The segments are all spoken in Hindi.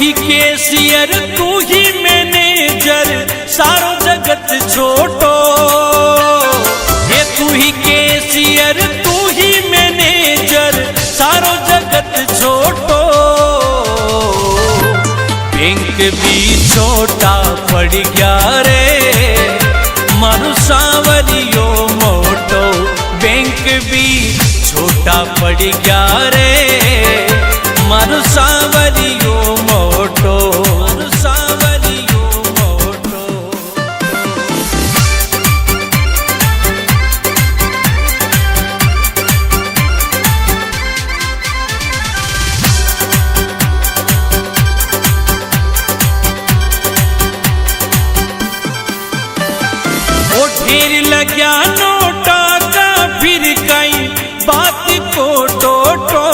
ही कैशियर तू ही मैनेजर सारो जगत छोटो। ये तू ही कैशियर तू ही मैनेजर सारो जगत छोटो। बैंक भी छोटा पड़ गया रे मारू सांवरियो मोटो। बैंक भी छोटा पड़ गया रे मारू सांवरियो मोटो। मारू सांवरियो मोटो। ओ ढेर लग्या नोटा का फिर कई बात को टोटो।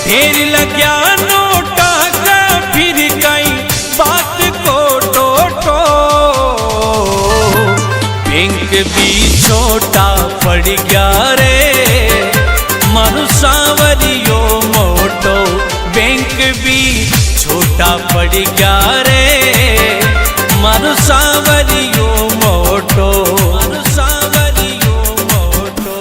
ढेर लग्या नोटा का फिर कई बात को टोटो। बैंक भी छोटा पड़ गया रे मारू सांवरियो मोटो। बैंक भी छोटा पड़ गया रे मारू सांवरियो मोटो। मारू सांवरियो मोटो।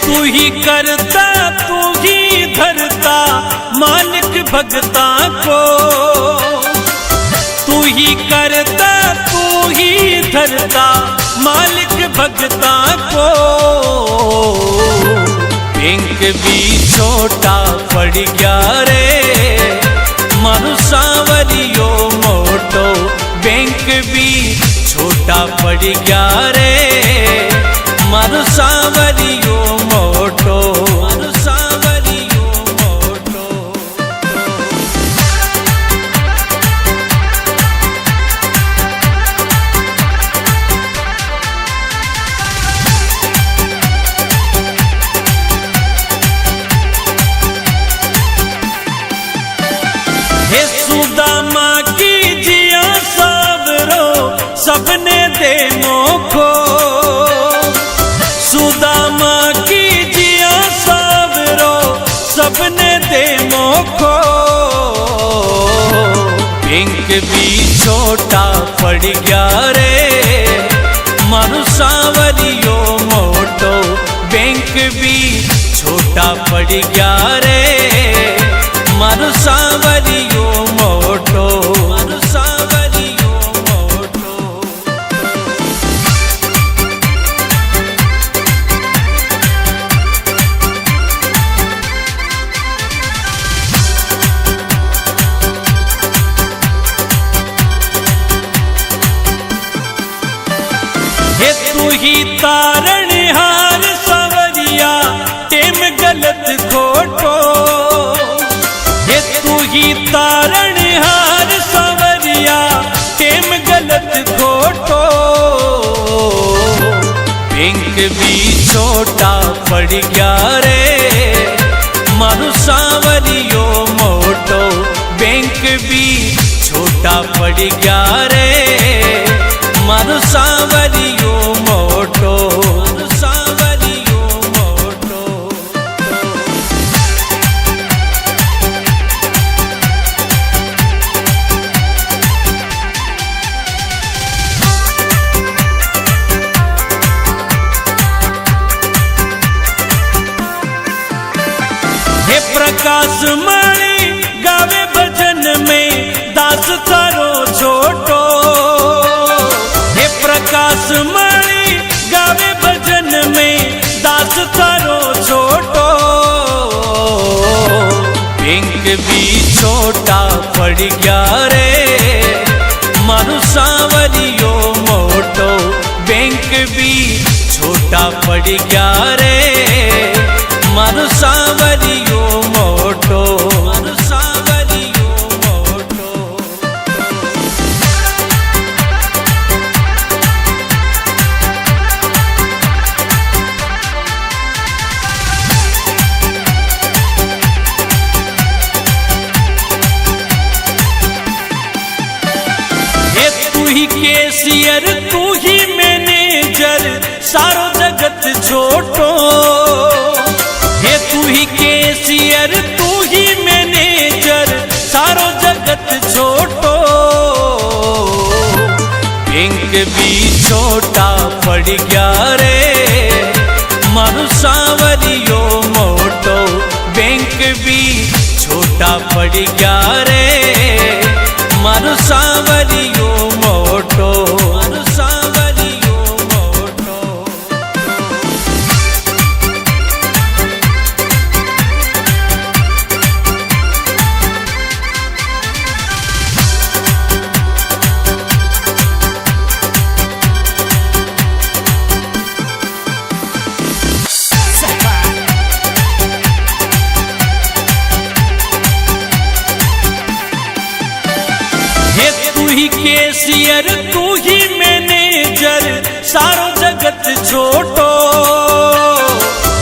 तू ही करता तू ही धरता मालिक भगता को। तू ही करता तू ही धरता मालिक भगता को। बैंक भी छोटा पड़ गया रे मारू सांवरियो मोटो। बैंक भी छोटा पड़ गया रे मारू सांवरियो मोटो। मारू सांवरियो मोटो। हे सुदामा की जिया सावरो सबने दे मोखो। सुदामा की जिया सावरो सबने दे मोखो। बैंक भी छोटा पड़ गया रे मारू सांवरियो मोटो। बैंक भी छोटा पड़ गया रे मारू सांवरियो मोटो। मारू सांवरियो मोटो। हे तू ही तारणहार सांवरिया टेम गलत खोटो। हे तू ही तारणहार सांवरिया टेम गलत खोटो। बैंक भी छोटा पड़ गया रे मारू सांवरियो मोटो। बैंक भी छोटा पड़ गया रे मारू सांवरियो मोटो। मारू सांवरियो मोटो। हे प्रकाश मणि गावे भजन में दास थारो छोटो। हे प्रकाश मणि गावे भजन में दास थारो छोटो। बैंक भी छोटा पड़ गया रे मारू सांवरियो मोटो। बैंक भी छोटा पड़ गया रे मारू सांवरियो मोटो। मारू सांवरियो मोटो। केसियर तू ही मैनेजर सारो जगत छोटो। हे तू ही केसियर तू ही मैनेजर सारो जगत छोटो। बैंक भी छोटा पड़ गया रे मारू सांवरियो मोटो। बैंक भी छोटा पड़ गया रे मारू सांवरियो मोटो। मारू सांवरियो मोटो। केसियर तू ही मैनेजर सारो जगत छोटो।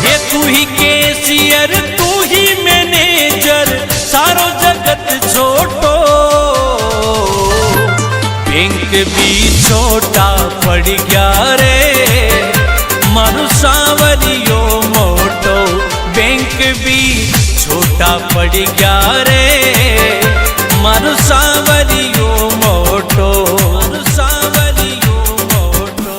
ये तू ही केसियर तू ही मैनेजर सारो जगत छोटो। बैंक भी छोटा पड़ गया रे मारू सांवरियो मोटो। बैंक भी छोटा पड़ गया रे मारू सांवरियो मोटो। मारू सांवरियो मोटो।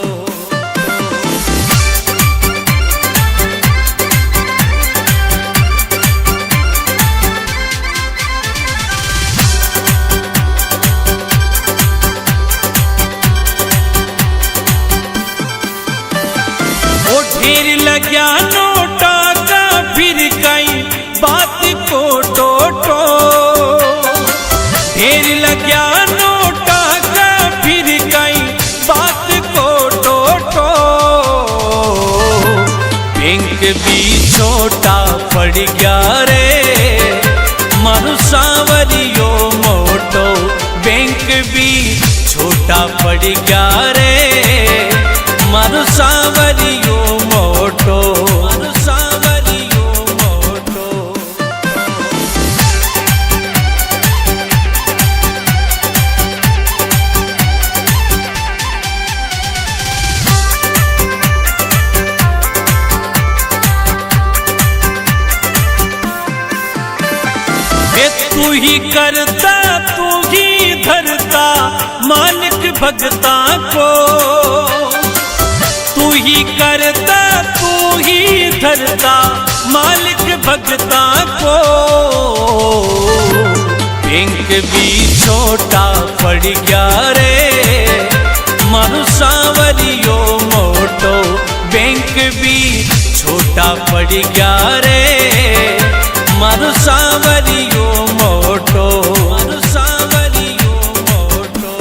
ओ ढेर लग्या नोटा का फिर कई बात को टोटो। ढेर लग्या नोटा का फिर कई बात को टोटो। बैंक भी छोटा पड़ गया रे मारू सांवरियो मोटो। बैंक भी छोटा पड़ गया रे मारू सांवरियो मोटो। मारू सांवरियो मोटो। तू ही करता तू ही धरता मालिक भगता को। तू ही करता तू ही धरता मालिक भगता को। बैंक भी छोटा पड़ गया रे मारू सांवरियो मोटो। बैंक भी छोटा पड़ गया रे मारू सांवरियो मोटो। मारू सांवरियो मोटो।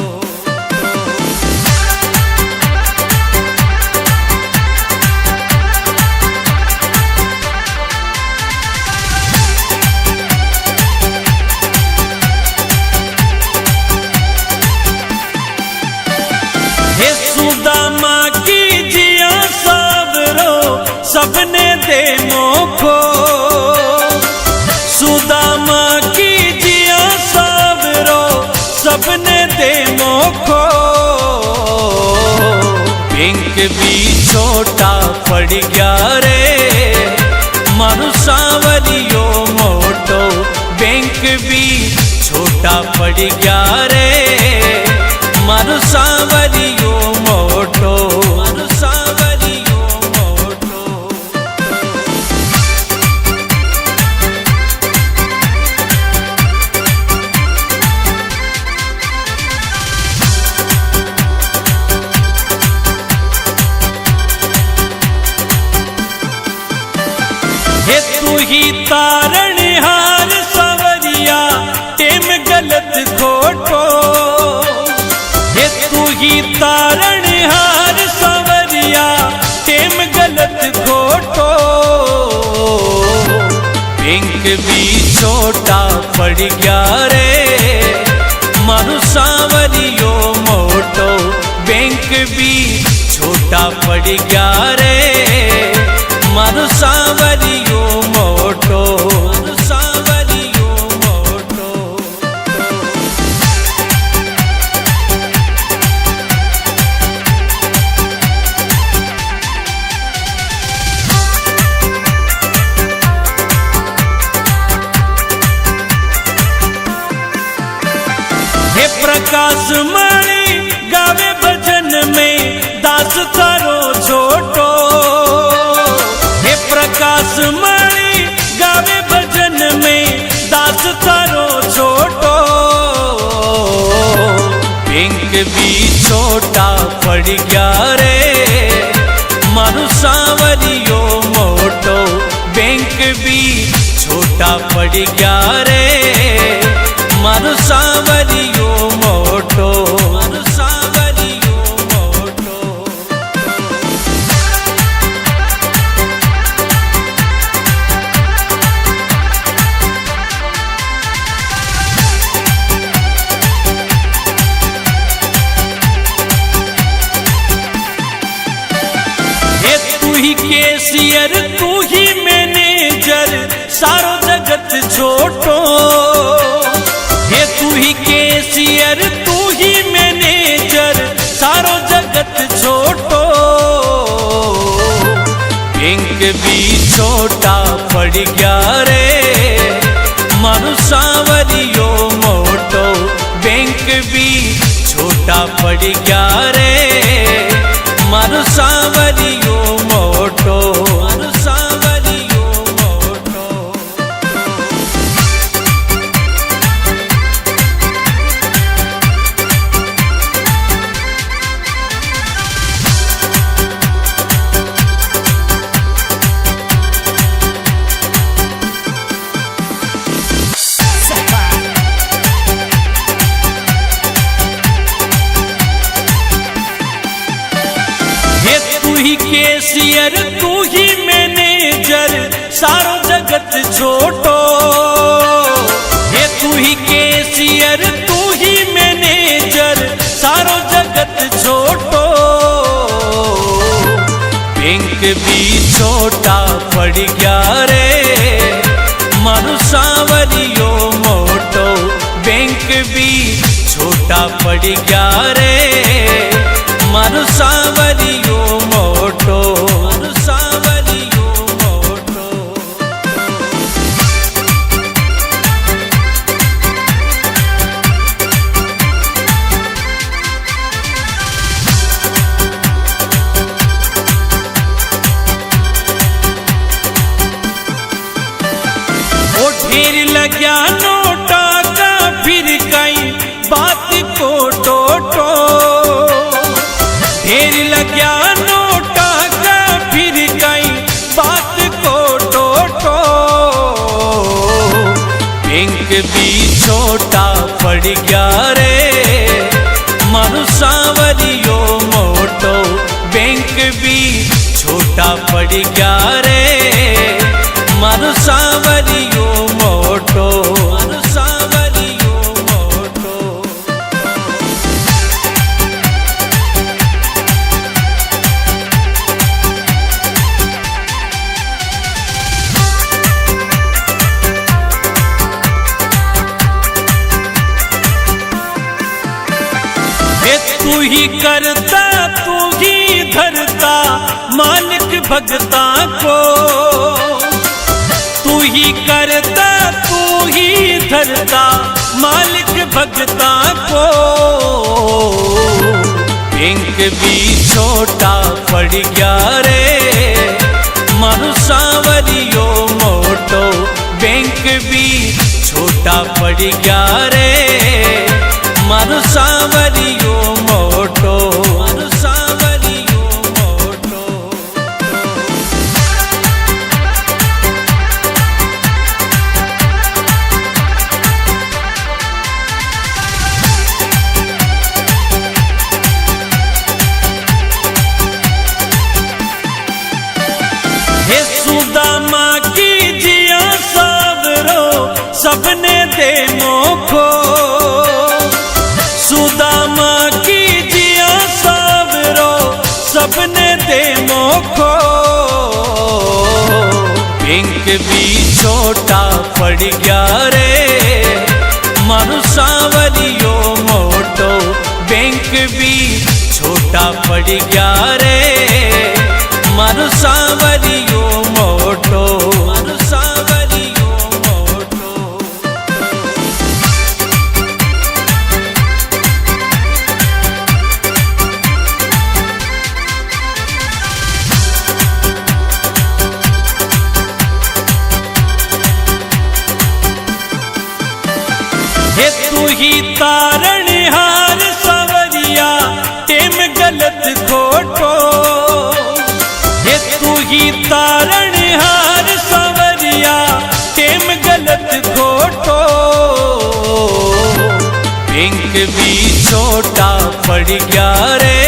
हे सुदामा की जिया सावरो सबने दे मोखो। सुदामा की जिया सावरो सबने दे मोखो। बैंक भी छोटा पड़ गया रे मारू सांवरियो मोटो। बैंक भी छोटा पड़ गया रे मारू सांवरियो मोटो। मारू सांवरियो मोटो। हे तू ही तारणहार सांवरिया टेम गलत खोटो। हे तू ही तारणहार सांवरिया टेम गलत खोटो। बैंक भी छोटा पड़ गया रे मारू सांवरियो मोटो। बैंक भी छोटा पड़ गया रे मारू सांवरियो मोटो। मारू सांवरियो मोटो। पड़ गया रे मारू सांवरियो मोटो बैंक भी छोटा पड़ गया रे मारू सांवरियो मोटो मारू सांवरियो मोटो। ये तू ही कैशियर तू ही मैनेजर सारो जगत छोटो। ये तू ही कैशियर तू ही मैनेजर सारो जगत छोटो। बैंक भी छोटा पड़ गया रे मारू सांवरियो मोटो बैंक भी छोटा पड़ गया रे मारू सांवरियो मोटो मारू सांवरियो मोटो। ये तू ही कैशियर तू ही मैनेजर सारो जगत छोटो। ये तू ही कैशियर तू ही मैनेजर सारो जगत छोटो। बैंक भी छोटा पड़ गया रे मारू सांवरियो मोटो बैंक भी छोटा पड़ गया रे मारू सांवरियो मोटो मारू सांवरियो मोटो। ओ ढेर लग्या नोटा का फिर कई बात को टोटो। ढेर लग्या नोटा का फिर कई बात को टोटो। बैंक भी छोटा पड़ गया रे मारू सांवरियो मोटो बैंक भी छोटा पड़ गया रे मारू सांवरियो मोटो मारू सांवरियो मोटो। ये तू ही करता तू ही धरता मालिक भगता को। तू ही करता तू ही धरता मालिक भगता को। बैंक भी छोटा पड़ गया रे मारू सांवरियो मोटो बैंक भी छोटा पड़ गया रे मारू सांवरियो मोटो मारू सांवरियो मोटो। हे सुदामा की जिया सावरो सबने दे मोखो। सुदामा की जिया सावरो सबने दे मोखो। बैंक भी छोटा पड़ गया रे मारू सांवरियो मोटो बैंक भी छोटा पड़ गया रे मारू सांवरियो मोटो मारू सांवरियो मोटो। हे तू ही तारणहार सांवरिया टेम गल गलत खोटो, ये तू ही तारणहार सांवरिया टेम गलत खोटो। बैंक भी छोटा पड़ गया रे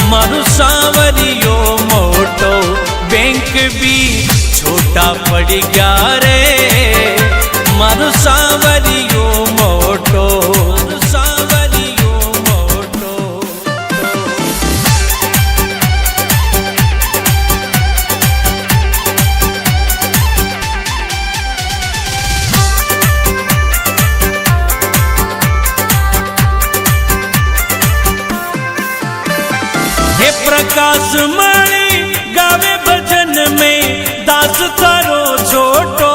मारू सांवरियो मोटो, बैंक भी छोटा पड़ गया रे मारू सांवरियो मोटो, सांवरियो मोटो। हे प्रकाश मणि गावे भजन में दास थारो छोटो,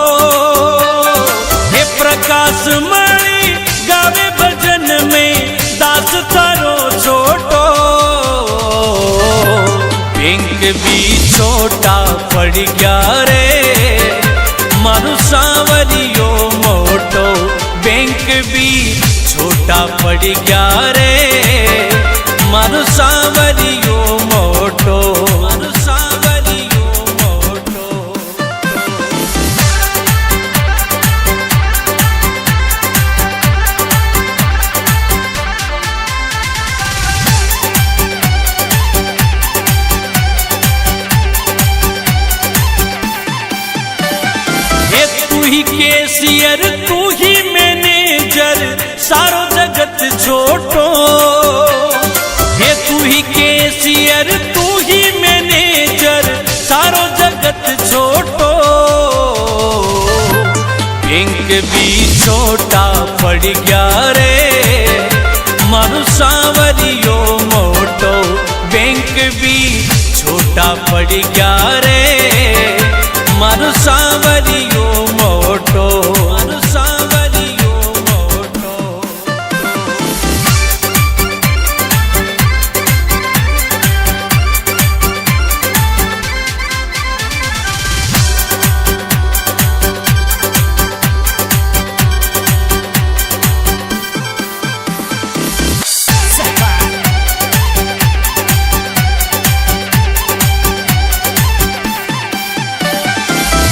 हे प्रकाश मणि गावे भजन में दास थारो छोटो। बैंक भी छोटा पड़ गया रे मारू सांवरियो मोटो, बैंक भी छोटा पड़ गया रे मारू सांवरियो मोटो, मारू सांवरियो मोटो। ये तू ही कैशियर तू ही मैनेजर सारो जगत छोटो, ये तू ही कैशियर तू ही मैनेजर सारो जगत छोटो। बैंक भी छोटा पड़ गया रे मारू सांवरियो मोटो, बैंक भी छोटा पड़ गया रे मारू सांवरियो मोटो, मारू सांवरियो मोटो।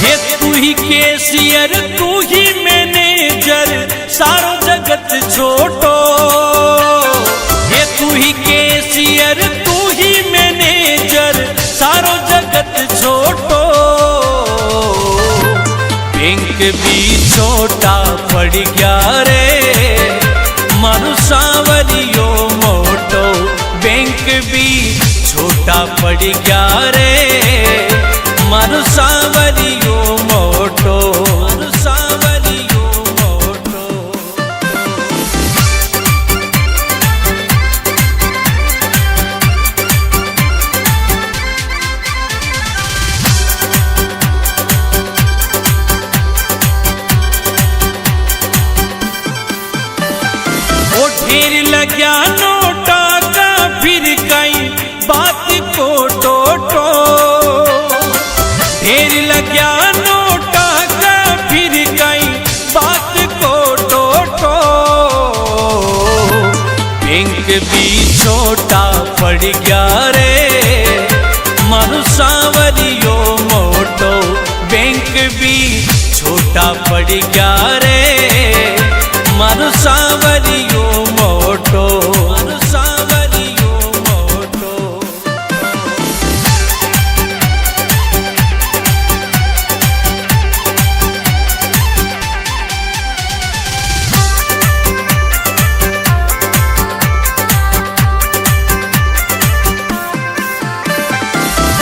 ये तू ही कैशियर तू ही मैनेजर सारो जगत छोटो, ये तू ही कैशियर तू ही मैनेजर सारो जगत छोटो। बैंक भी छोटा पड़ गया रे मारू सांवरियो मोटो, बैंक भी छोटा पड़ गया रे मारू सांवरियो मोटो, मारू सांवरियो मोटो। ओ ढेर लग्या नोटा का फिर कई बात को टोटो, ढेर लग्या नोटा का फिर कई बात को टोटो। बैंक भी छोटा पड़ गया रे मारू सांवरियो मोटो, बैंक भी छोटा पड़ गया रे मारू सांवरियो मोटो, मारू सांवरियो मोटो।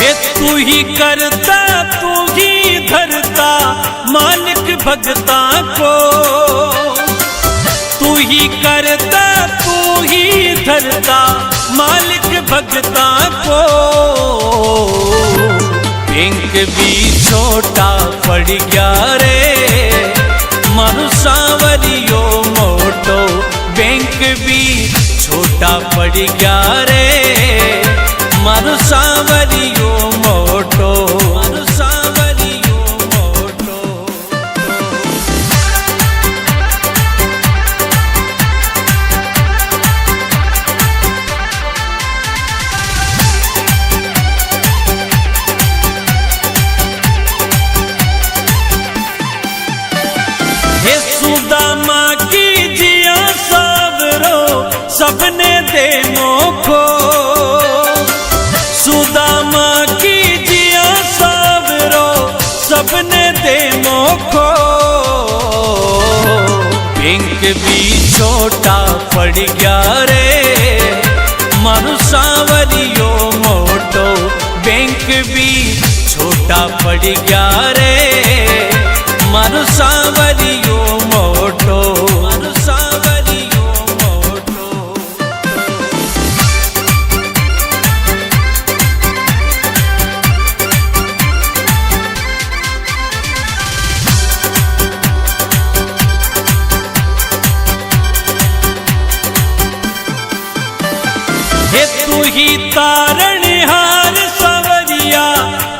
ये तू ही करता तू ही धरता मालिक भगता को, तू ही करता तू ही धरता मालिक भगता को। बैंक भी छोटा पड़ गया रे मारू सांवरियो मोटो, बैंक भी छोटा पड़ गया रे मारू सांवरियो मोटो, मारू सांवरियो मोटो। छोटा पड़ गया रे मारू सांवरियो मोटो बैंक भी छोटा पड़ गया रे मारू सांवरियो मोटो मारू सांवरियो मोटो। हे तू ही तारण हार सांवरिया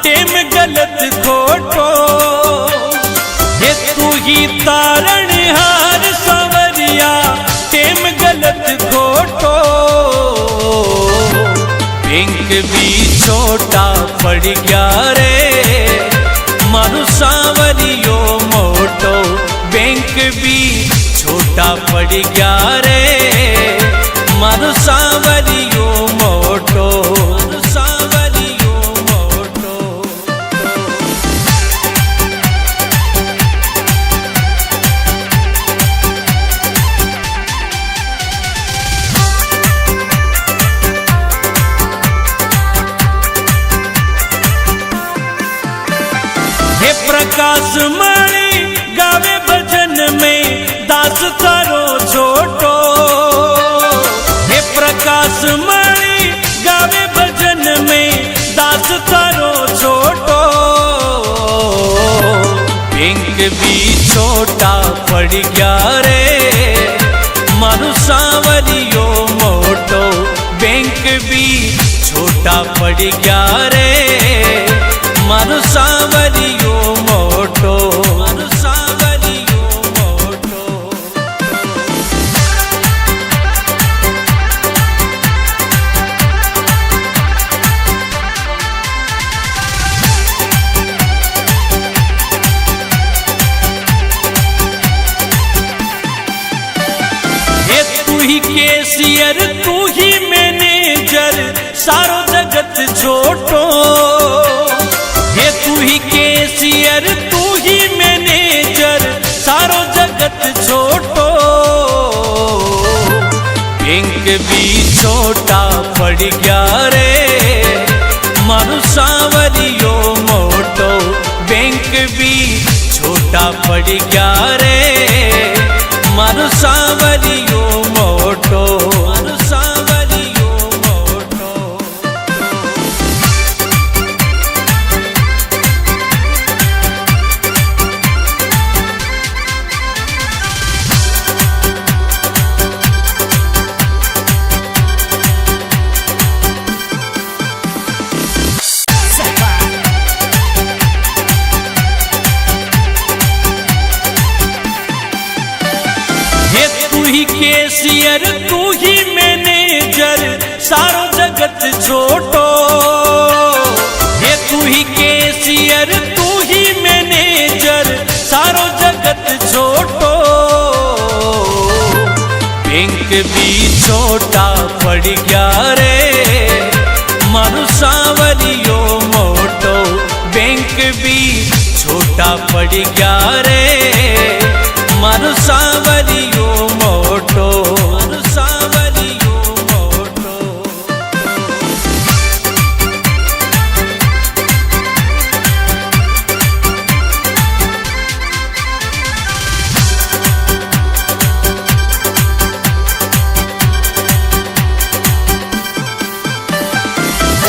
टेम गलत खोटो हे तू ही तारण हार सांवरिया टेम गलत खोटो बैंक भी छोटा पड़ गया रे मारू सांवरियो मोटो बैंक भी छोटा पड़ गया रे मारू सांवरियो मोटो मारू सांवरियो मोटो। हे प्रकाश मणि गावे भजन में दास थारो छोटो हे प्रकाश मणि गावे भजन में दास थारो छोटो बैंक भी छोटा पड़ गया रे मारू सांवरियो मोटो बैंक भी छोटा पड़ गया रे मारू सांवरियो मोटो मारू सांवरियो मोटो। हे तू ही कैशियर तू ही मैनेजर सारो जगत छोटो हे तू ही कैशियर तू ही मैनेजर सारो जगत छोटो बैंक भी छोटा पड़ गया रे मारू सांवरियो मोटो बैंक भी छोटा पड़ गया रे मारू सांवरियो मोटो मारू सांवरियो मोटो। हे तू ही कैशियर तू ही मैनेजर सारो जगत छोटो हे तू ही कैशियर तू ही मैनेजर सारो जगत छोटो बैंक भी छोटा पड़ गया रे मारू सांवरियो मोटो बैंक भी छोटा पड़ गया रे मारू सांवरियो मोटो मारू सांवरियो मोटो।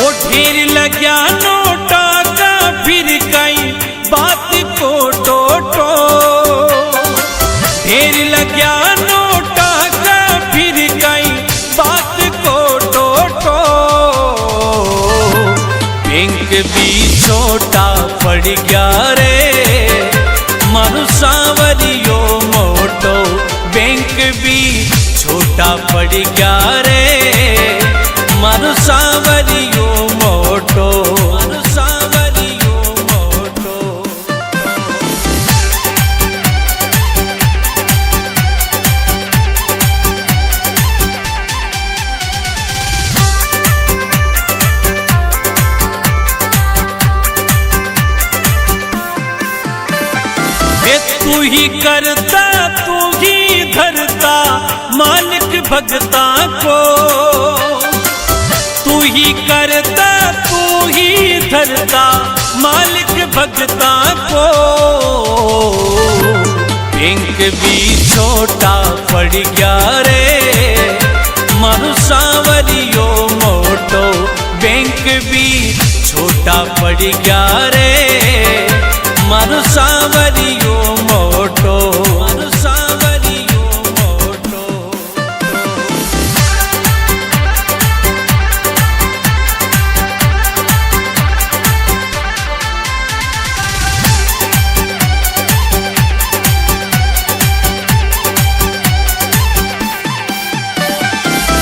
ओ ढेर लग्या नोटा का फिर कई बात को टोटो ढेर लग्या नोटा का फिर कई बात को टोटो बैंक भी छोटा पड़ गया रे मारू सांवरियो मोटो बैंक भी छोटा पड़ गया रे मारू सांवरियो मोटो मारू सांवरियो मोटो। तू ही करता तू ही धरता भगता को, तू ही करता तू ही धरता मालिक भगता को। बैंक भी छोटा पड़ गया रे मारू सांवरियो मोटो, बैंक भी छोटा पड़ गया रे मारू सांवरियो मोटो, मारू सांवरियो मोटो।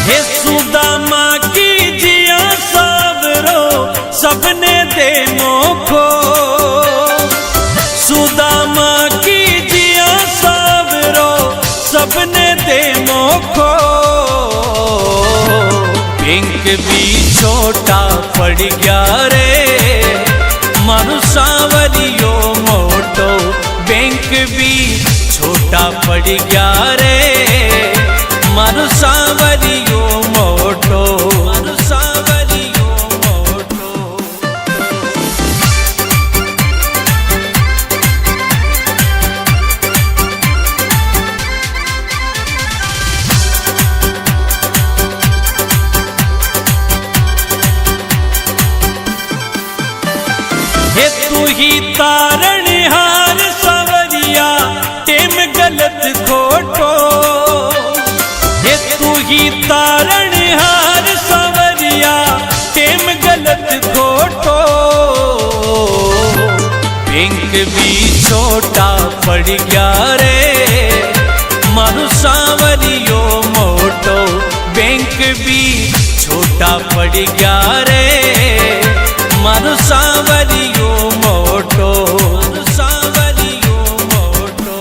हे सुदामा की जिया सावरो सबने दे मोखो, सुदामा की जिया सावरो सबने दे मोखो। बैंक भी छोटा पड़ गया रे मारू सांवरियो मोटो, बैंक भी छोटा पड़ गया रे मारू सांवरियो मोटो, मारू सांवरियो मोटो। हे तू ही तारणहार सांवरिया टेम गलत खोटो, हे तू ही तारणहार सांवरिया टेम गलत खोटो। बैंक भी छोटा पड़ गया रे मारू सांवरियो मोटो, बैंक भी छोटा पड़ गया रे मारू सांवरियो मोटो, मारू सांवरियो मोटो।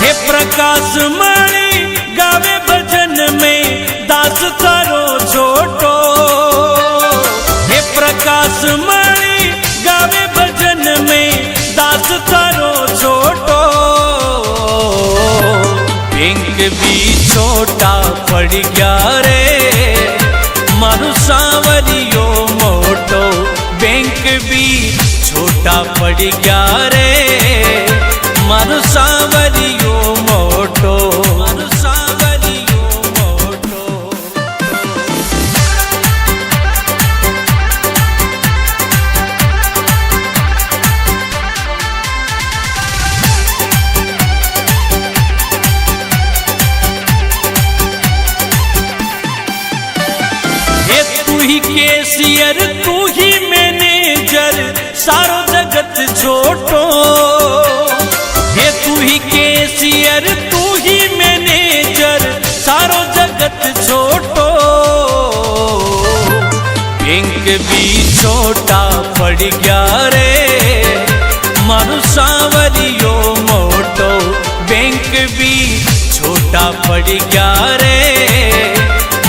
हे प्रकाश मणि गावे भजन में दास तारो छोटो, हे प्रकाश मणि गावे भजन में दास तारो छोटो। बैंक भी छोटा पड़ गया रे मारू सांवरियो मोटो, बैंक भी छोटा पड़ गया रे मारू सांवरियो मोटो, मारू सांवरियो मोटो। हे तू ही कैशियर तू ही मैनेजर सारो जगत छोटो, हे तू ही कैशियर तू ही मैनेजर सारो जगत छोटो। बैंक भी छोटा पड़ गया रे मारू सांवरियो मोटो, बैंक भी छोटा पड़ गया रे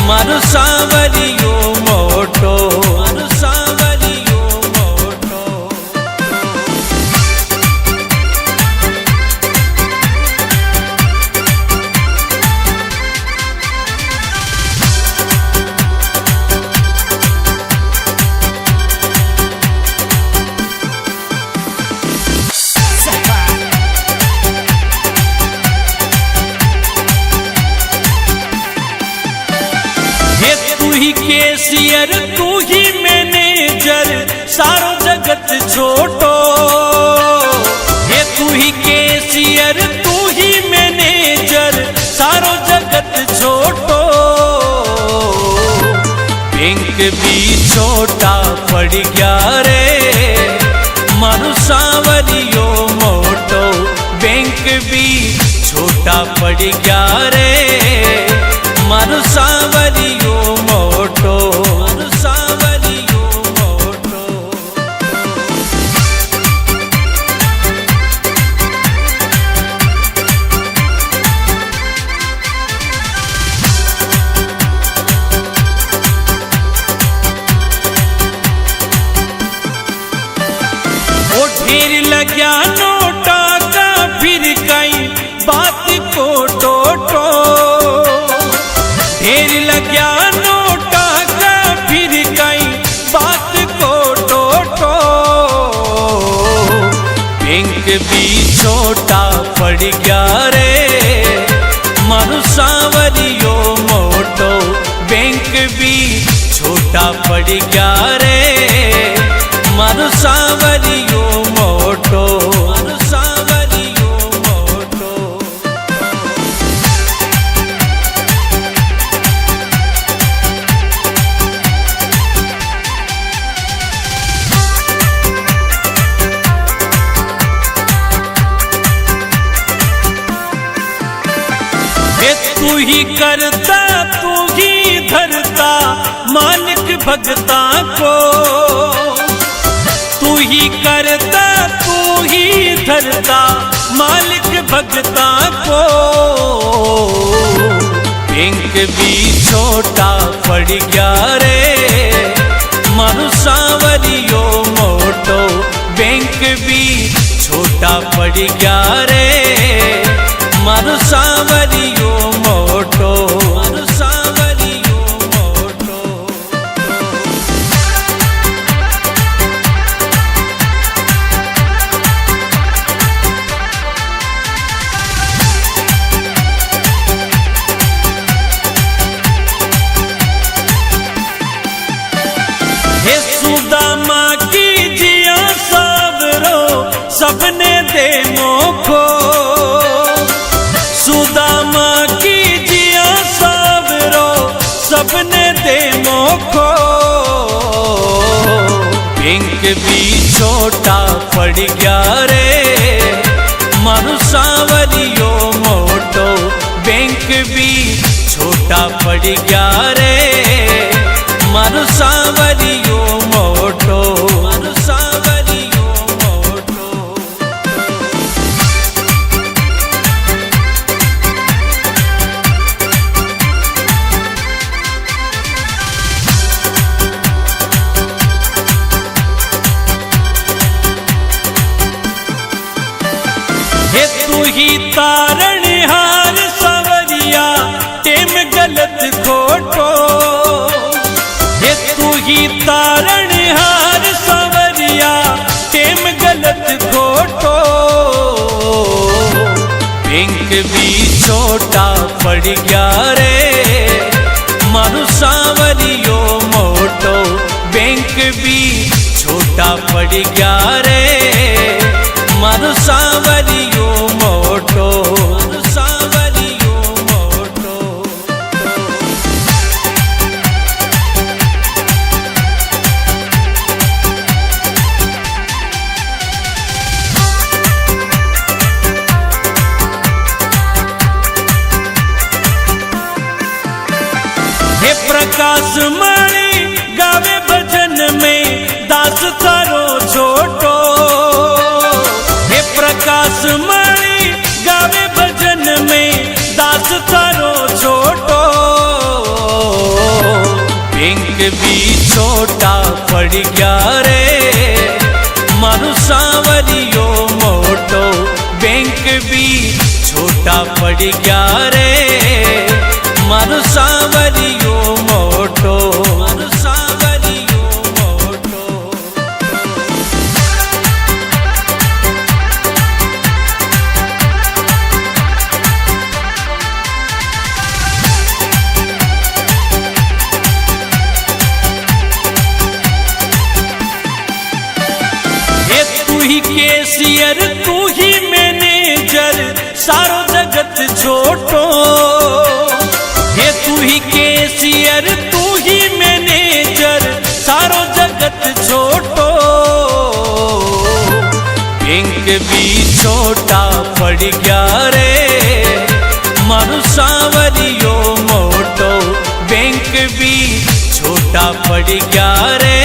मारू सांवरियो मोटो, मारू सांवरियो मोटो। हे तू ही कैशियर तू ही मैनेजर सारो जगत छोटो, हे तू ही कैशियर तू ही मैनेजर सारो जगत छोटो। बैंक भी छोटा पड़ गया रे मारू सांवरियो मोटो, बैंक भी छोटा पड़ गया रे मारू सांवरियो मोटो, मारू सांवरियो मोटो। ढेर लग्या नोटा का फिर कई बात को टोटो, ढेर लग्या नोटा का फिर कई बात को टोटो। बैंक भी छोटा पड़ गया रे मारू सांवरियो मोटो, बैंक भी छोटा पड़ गया रे मारू सांवरियो मोटो, मारू सांवरियो मोटो। तू ही करता तू ही धरता मालिक भगता को, तू ही करता तू ही धरता मालिक भगता को। बैंक भी छोटा पड़ गया रे मारू सांवरियो मोटो, बैंक भी छोटा पड़ गया रे मारू सांवरियो मोटो, मारू सांवरियो मोटो। हे सुदामा की जिया सावरो सबने दे मोखो, सुदामा की जिया सावरो सबने दे मोखो। बैंक भी छोटा पड़ गया रे मारू सांवरियो मोटो, बैंक भी छोटा पड़ गया रे मारू सांवरियो मोटो, मारू सांवरियो मोटो। हे तू ही तारणहार सांवरिया टेम गलत खोटो, हे तू ही तारणहार सांवरिया टेम गलत खोटो। बैंक भी छोटा पड़ गया रे मारू सांवरियो मोटो, बैंक भी छोटा पड़ गया रे मारू सांवरियो मोटो, मारू सांवरियो मोटो। हे प्रकाश मणि गावे भजन में दास थारो छोटो, हे प्रकाश मणि गावे भजन में दास थारो छोटो। बैंक भी छोटा पड़ गया रे मारू सांवरियो मोटो, बैंक भी छोटा पड़ गया रे मारू सांवरियो मोटो, मारू सांवरियो मोटो। हे तू ही कैशियर तू ही मैनेजर सारो जगत छोटो, हे तू ही कैशियर तू ही मैनेजर सारो जगत छोटो। बैंक भी छोटा पड़ गया रे मारू सांवरियो मोटो, बैंक भी छोटा पड़ गया रे